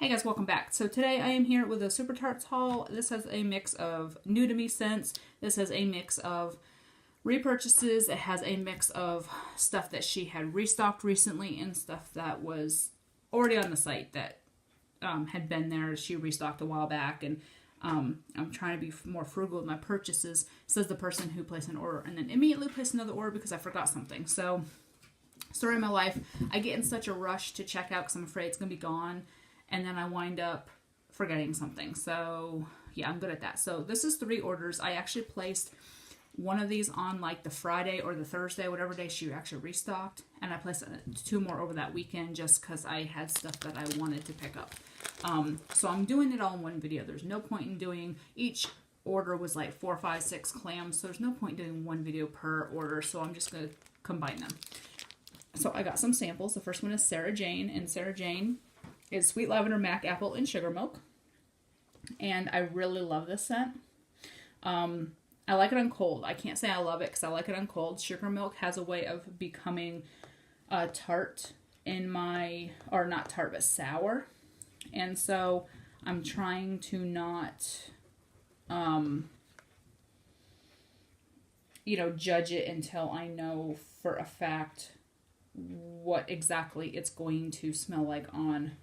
Hey guys, welcome back. So today I am here with a Super Tarts haul. This has a mix of new to me scents. This has a mix of repurchases. It has a mix of stuff that she had restocked recently and stuff that was already on the site that had been there. She restocked a while back, and I'm trying to be more frugal with my purchases, says the person who placed an order and then immediately placed another order because I forgot something. So, story of my life, I get in such a rush to check out because I'm afraid it's going to be gone. And then I wind up forgetting something. So, yeah, I'm good at that. So, this is 3 orders. I actually placed one of these on like the Friday or the Thursday, whatever day she actually restocked. And I placed 2 more over that weekend just because I had stuff that I wanted to pick up. So, I'm doing it all in one video. There's no point in doing, each order was like 4, 5, 6 clams. So, there's no point in doing one video per order. So, I'm just going to combine them. So, I got some samples. The first one is Sarah Jane. And Sarah Jane is Sweet Lavender, Mac Apple, and Sugar Milk. And I really love this scent. I like it on cold. I can't say I love it because I like it on cold. Sugar Milk has a way of becoming tart in my, or not tart, but sour. And so I'm trying to not, judge it until I know for a fact what exactly it's going to smell like on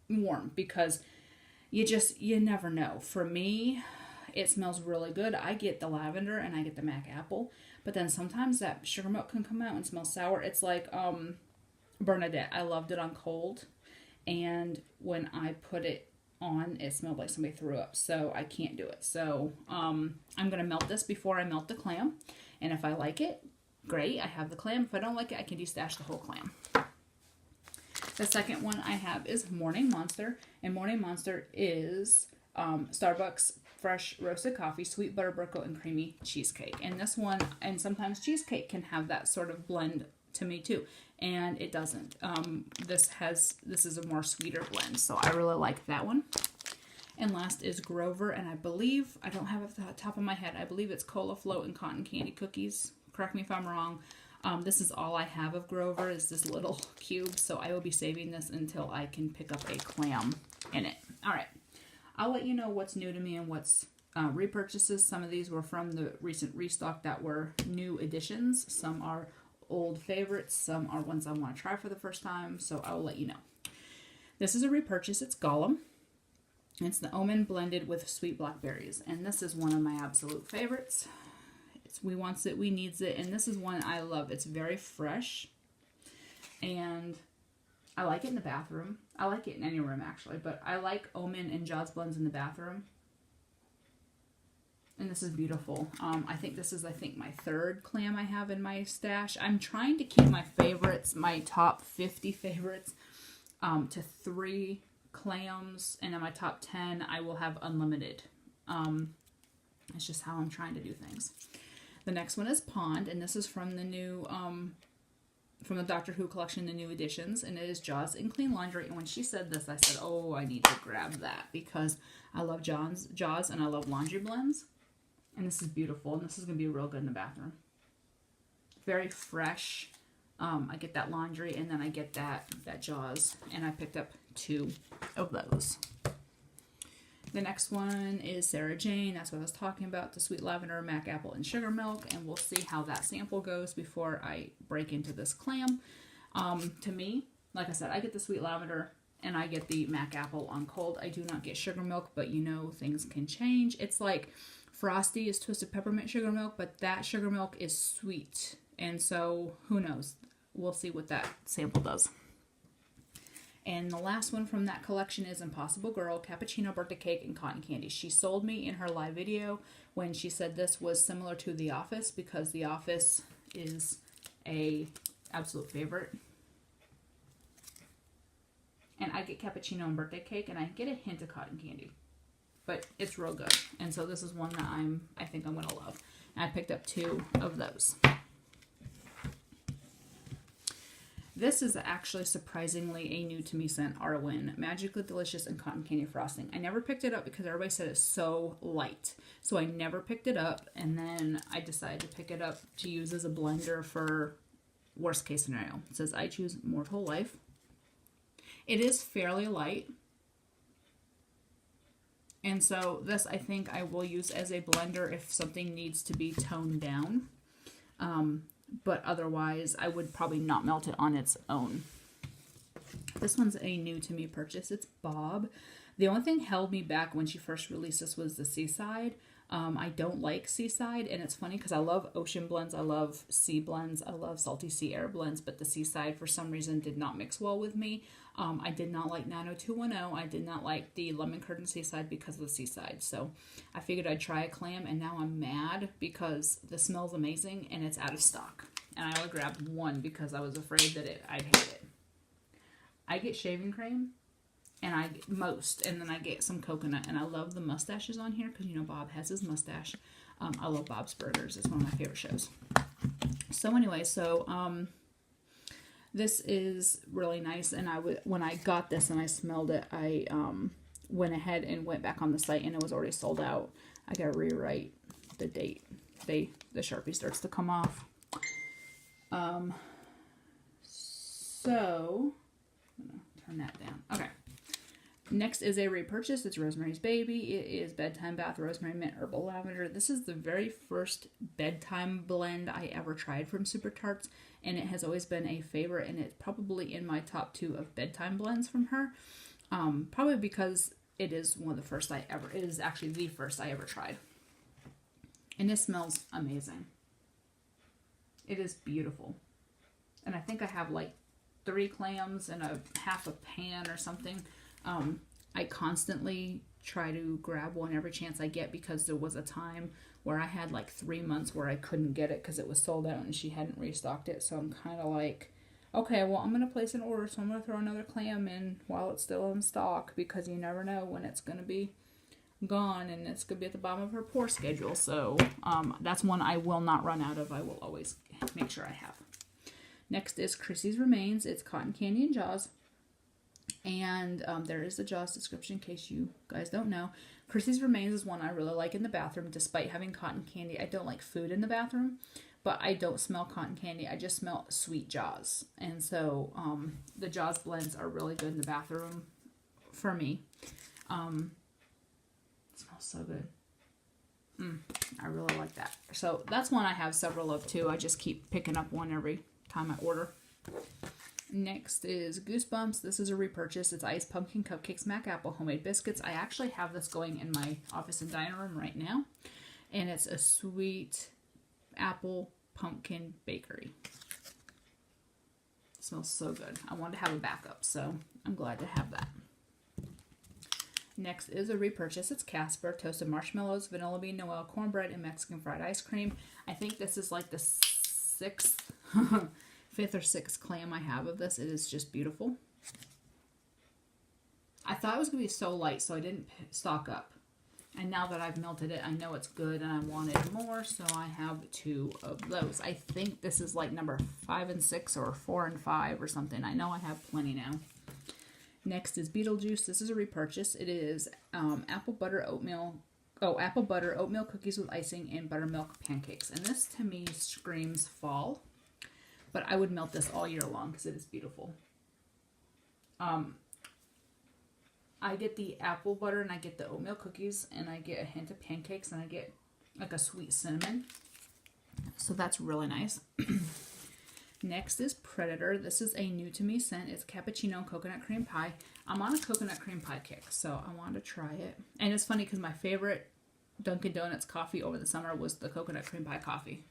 warm, because you never know. For me, it smells really good. I get the lavender and I get the Mac Apple, but then sometimes that Sugar Milk can come out and smell sour. It's like Bernadette. I loved it on cold, and when I put it on, it smelled like somebody threw up, so I can't do it. So I'm gonna melt this before I melt the clam, and if I like it, great, I have the clam. If I don't like it, I can destash the whole clam. The second one I have is Morning Monster, and Morning Monster is Starbucks fresh roasted coffee, sweet butter burko, and creamy cheesecake. And this one, and sometimes cheesecake can have that sort of blend to me too, and it doesn't. This is a more sweeter blend, so I really like that one. And last is Grover, and I believe, I don't have it at the top of my head, I believe it's Cola Float and Cotton Candy Cookies. Correct me if I'm wrong. This is all I have of Grover, is this little cube, so I will be saving this until I can pick up a clam in it. Alright, I'll let you know what's new to me and what's repurchases. Some of these were from the recent restock that were new additions. Some are old favorites. Some are ones I want to try for the first time, so I will let you know. This is a repurchase. It's Gollum. It's the Omen blended with sweet blackberries, and this is one of my absolute favorites. We wants it, we needs it, and this is one I love. It's very fresh, and I like it in the bathroom. I like it in any room, actually, but I like Omen and Jaws blends in the bathroom. And this is beautiful. I think this is, my 3rd clam I have in my stash. I'm trying to keep my favorites, my top 50 favorites, to 3 clams, and in my top 10, I will have unlimited. It's just how I'm trying to do things. The next one is Pond, and this is from the new, from the Doctor Who collection, the new editions, and it is Jaws and Clean Laundry. And when she said this, I said, oh, I need to grab that, because I love Jaws and I love laundry blends. And this is beautiful, and this is going to be real good in the bathroom. Very fresh. I get that laundry, and then I get that Jaws, and I picked up 2 of those. The next one is Sarah Jane. That's what I was talking about, the Sweet Lavender, Mac Apple, and Sugar Milk, and we'll see how that sample goes before I break into this clam. To me, like I said, I get the Sweet Lavender, and I get the Mac Apple on cold. I do not get Sugar Milk, but things can change. It's like Frosty is Twisted Peppermint Sugar Milk, but that Sugar Milk is sweet, and so who knows? We'll see what that sample does. And the last one from that collection is Impossible Girl, Cappuccino, Birthday Cake, and Cotton Candy. She sold me in her live video when she said this was similar to The Office, because The Office is a absolute favorite. And I get cappuccino and birthday cake, and I get a hint of cotton candy. But it's real good. And so this is one that I think I'm going to love. And I picked up 2 of those. This is actually surprisingly a new to me scent, Arwen, Magically Delicious and Cotton Candy Frosting. I never picked it up because everybody said it's so light. So I never picked it up, and then I decided to pick it up to use as a blender for worst case scenario. It says, I choose Mortal Life. It is fairly light. And so this, I think I will use as a blender if something needs to be toned down. But otherwise, I would probably not melt it on its own. This one's a new to me purchase. It's Bob. The only thing held me back when she first released this was the Seaside. I don't like Seaside, and it's funny because I love ocean blends, I love sea blends, I love salty sea air blends, but the Seaside for some reason did not mix well with me. I did not like 90210. I did not like the lemon curd Seaside because of the Seaside. So I figured I'd try a clam, and now I'm mad because the smell's amazing and it's out of stock. And I only grabbed one because I was afraid that I'd hate it. I get shaving cream, and I get most, and then I get some coconut, and I love the mustaches on here because, you know, Bob has his mustache. I love Bob's Burgers. It's one of my favorite shows. So anyway, this is really nice, and when I got this and I smelled it, I went ahead and went back on the site, and it was already sold out. I gotta rewrite the date. The Sharpie starts to come off. So I'm gonna turn that down. Okay. Next is a repurchase. It's Rosemary's Baby. It is Bedtime Bath Rosemary Mint Herbal Lavender. This is the very first bedtime blend I ever tried from Super Tarts, and it has always been a favorite, and it's probably in my top 2 of bedtime blends from her. Probably because it is one of the first it is actually the first I ever tried. And it smells amazing. It is beautiful. And I think I have like 3 clams and a half a pan or something. I constantly try to grab one every chance I get because there was a time where I had like 3 months where I couldn't get it because it was sold out and she hadn't restocked it. So I'm kind of like, okay, well, I'm going to place an order, so I'm going to throw another clam in while it's still in stock because you never know when it's going to be gone and it's going to be at the bottom of her pour schedule. So that's one I will not run out of. I will always make sure I have. Next is Chrissy's Remains. It's cotton candy and Jaws. And there is the Jaws description in case you guys don't know. Chrissy's Remains is one I really like in the bathroom. Despite having cotton candy, I don't like food in the bathroom. But I don't smell cotton candy. I just smell sweet Jaws. And so the Jaws blends are really good in the bathroom for me. It smells so good. I really like that. So that's one I have several of too. I just keep picking up one every time I order. Next is Goosebumps. This is a repurchase. It's Iced Pumpkin Cupcakes Mac Apple Homemade Biscuits. I actually have this going in my office and dining room right now. And it's a sweet apple pumpkin bakery. It smells so good. I wanted to have a backup, so I'm glad to have that. Next is a repurchase. It's Casper Toasted Marshmallows, Vanilla Bean Noel Cornbread, and Mexican Fried Ice Cream. I think this is like the 5th or 6th clam I have of this. It is just beautiful. I thought it was going to be so light, so I didn't stock up. And now that I've melted it, I know it's good and I wanted more, so I have 2 of those. I think this is like number 5 and 6 or 4 and 5 or something. I know I have plenty now. Next is Beetlejuice. This is a repurchase. It is apple butter oatmeal cookies with icing and buttermilk pancakes. And this to me screams fall. But I would melt this all year long because it is beautiful. I get the apple butter and I get the oatmeal cookies and I get a hint of pancakes and I get like a sweet cinnamon. So that's really nice. Next is Predator. This is a new to me scent. It's cappuccino and coconut cream pie. I'm on a coconut cream pie kick, so I wanted to try it. And it's funny because my favorite Dunkin' Donuts coffee over the summer was the coconut cream pie coffee.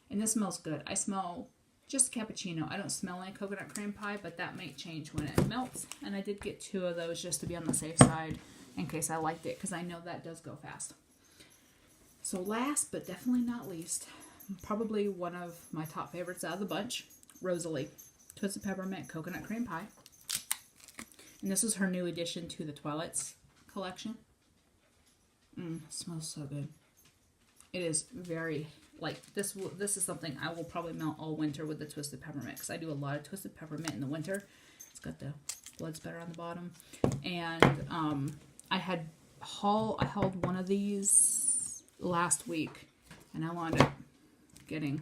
And this smells good. I smell just cappuccino. I don't smell any coconut cream pie, but that might change when it melts. And I did get 2 of those just to be on the safe side in case I liked it, because I know that does go fast. So last, but definitely not least, probably one of my top favorites out of the bunch, Rosalie. Twisted Peppermint Coconut Cream Pie. And this is her new addition to the Twilight's collection. Smells so good. It is very... like, this is something I will probably melt all winter with the Twisted Peppermint, because I do a lot of Twisted Peppermint in the winter. It's got the blood spatter on the bottom. And I hauled one of these last week, and I wound up getting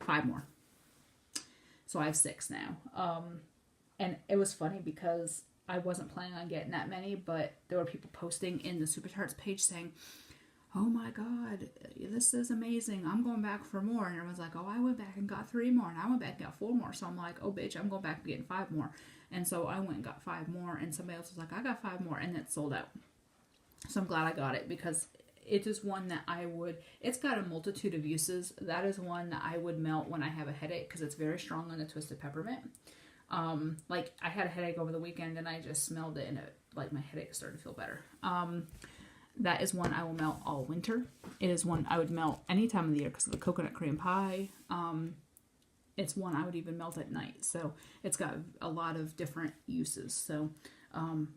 5 more. So I have 6 now. And it was funny because I wasn't planning on getting that many, but there were people posting in the Super Tarts page saying, oh my God, this is amazing. I'm going back for more. And everyone's like, oh, I went back and got 3 more. And I went back and got 4 more. So I'm like, oh, bitch, I'm going back and getting 5 more. And so I went and got 5 more. And somebody else was like, I got 5 more. And it sold out. So I'm glad I got it because it is one that it's got a multitude of uses. That is one that I would melt when I have a headache because it's very strong on the twisted peppermint. Like I had a headache over the weekend and I just smelled it and my headache started to feel better. That is one I will melt all winter. It is one I would melt any time of the year because of the coconut cream pie. It's one I would even melt at night. So it's got a lot of different uses. So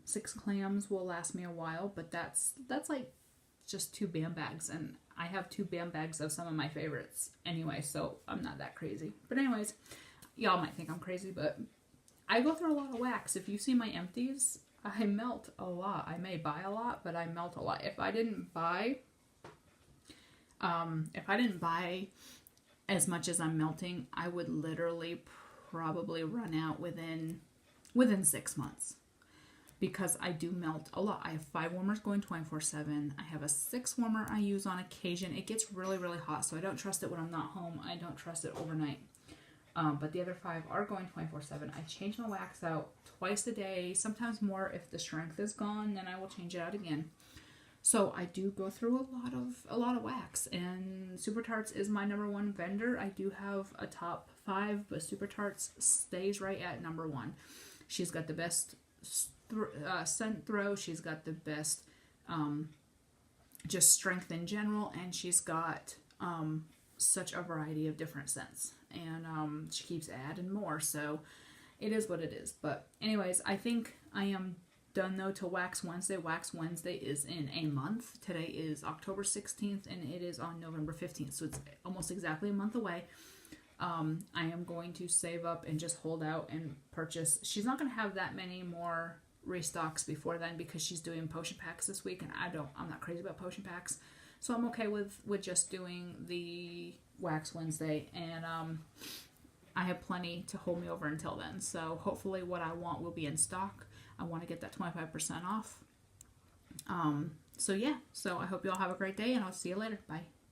6 clams will last me a while, but that's like just 2 BAM bags. And I have 2 BAM bags of some of my favorites anyway, so I'm not that crazy. But anyways, y'all might think I'm crazy, but I go through a lot of wax. If you see my empties, I melt a lot. I may buy a lot, but I melt a lot. If I didn't buy as much as I'm melting, I would literally probably run out within 6 months. Because I do melt a lot. I have 5 warmers going 24/7. I have a 6 warmer I use on occasion. It gets really, really hot, so I don't trust it when I'm not home. I don't trust it overnight. But the other 5 are going 24/7. I change my wax out twice a day, sometimes more if the strength is gone, then I will change it out again. So I do go through a lot of wax, and Super Tarts is my number 1 vendor. I do have a top 5, but Super Tarts stays right at number 1. She's got the best scent throw. She's got the best just strength in general, and she's got such a variety of different scents, and she keeps adding more, so it is what it is. But anyways, I think I am done though to Wax Wednesday. Wax Wednesday is in a month. Today is October 16th and it is on November 15th, so it's almost exactly a month away. I am going to save up and just hold out and purchase. She's not going to have that many more restocks before then because she's doing potion packs this week, and I'm not crazy about potion packs, so I'm okay with just doing the Wax Wednesday, and I have plenty to hold me over until then, so hopefully what I want will be in stock. I want to get that 25% off. So yeah, so I hope you all have a great day, and I'll see you later. Bye.